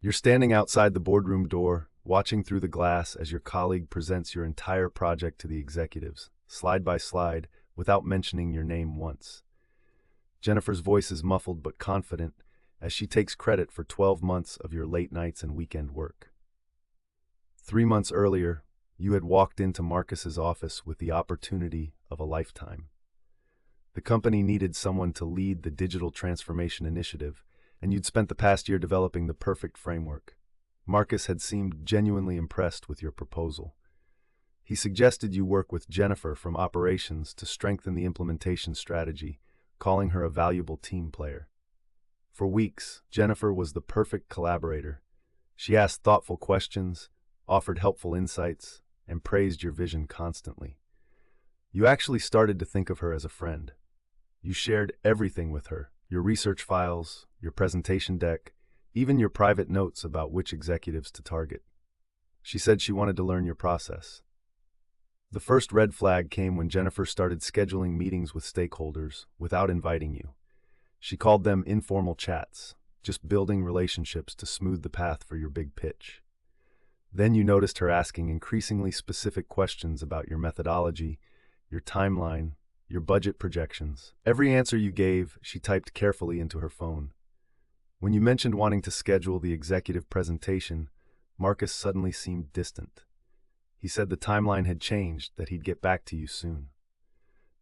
You're standing outside the boardroom door, watching through the glass as your colleague presents your entire project to the executives, slide by slide, without mentioning your name once. Jennifer's voice is muffled but confident as she takes credit for 12 months of your late nights and weekend work. 3 months earlier, you had walked into Marcus's office with the opportunity of a lifetime. The company needed someone to lead the digital transformation initiative, and you'd spent the past year developing the perfect framework. Marcus had seemed genuinely impressed with your proposal. He suggested you work with Jennifer from operations to strengthen the implementation strategy, calling her a valuable team player. For weeks, Jennifer was the perfect collaborator. She asked thoughtful questions, offered helpful insights, and praised your vision constantly. You actually started to think of her as a friend. You shared everything with her, your research files, your presentation deck, even your private notes about which executives to target. She said she wanted to learn your process. The first red flag came when Jennifer started scheduling meetings with stakeholders without inviting you. She called them informal chats, just building relationships to smooth the path for your big pitch. Then you noticed her asking increasingly specific questions about your methodology, your timeline, your budget projections. Every answer you gave, she typed carefully into her phone. When you mentioned wanting to schedule the executive presentation, Marcus suddenly seemed distant. He said the timeline had changed, that he'd get back to you soon.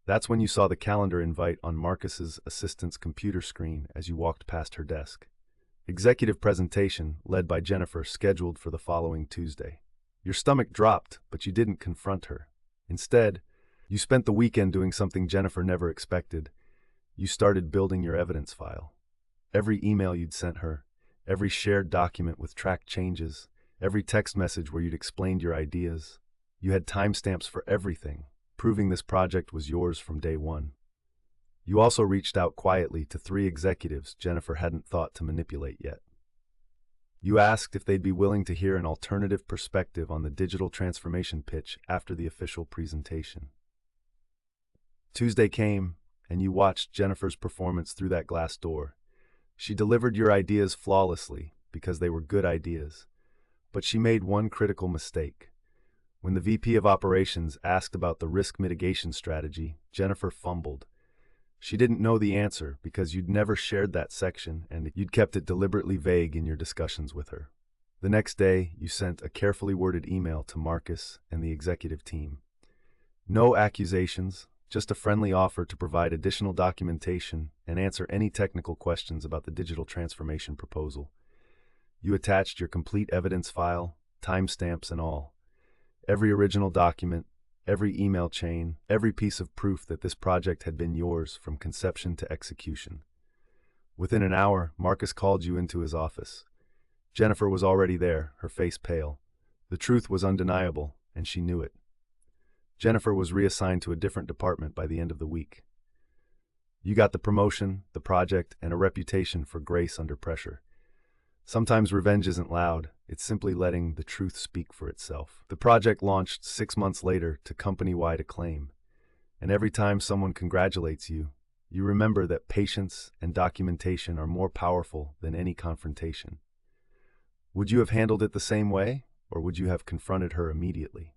That's when you saw the calendar invite on Marcus's assistant's computer screen as you walked past her desk. Executive presentation, led by Jennifer, scheduled for the following Tuesday. Your stomach dropped, but you didn't confront her. Instead, you spent the weekend doing something Jennifer never expected. You started building your evidence file. Every email you'd sent her, every shared document with tracked changes, every text message where you'd explained your ideas. You had timestamps for everything, proving this project was yours from day one. You also reached out quietly to 3 executives Jennifer hadn't thought to manipulate yet. You asked if they'd be willing to hear an alternative perspective on the digital transformation pitch after the official presentation. Tuesday came, and you watched Jennifer's performance through that glass door. She delivered your ideas flawlessly because they were good ideas. But she made one critical mistake. When the VP of Operations asked about the risk mitigation strategy, Jennifer fumbled. She didn't know the answer because you'd never shared that section and you'd kept it deliberately vague in your discussions with her. The next day, you sent a carefully worded email to Marcus and the executive team. No accusations, just a friendly offer to provide additional documentation and answer any technical questions about the digital transformation proposal. You attached your complete evidence file, timestamps and all. Every original document, every email chain, every piece of proof that this project had been yours from conception to execution. Within an hour, Marcus called you into his office. Jennifer was already there, her face pale. The truth was undeniable, and she knew it. Jennifer was reassigned to a different department by the end of the week. You got the promotion, the project, and a reputation for grace under pressure. Sometimes revenge isn't loud, it's simply letting the truth speak for itself. The project launched 6 months later to company-wide acclaim, and every time someone congratulates you, you remember that patience and documentation are more powerful than any confrontation. Would you have handled it the same way, or would you have confronted her immediately?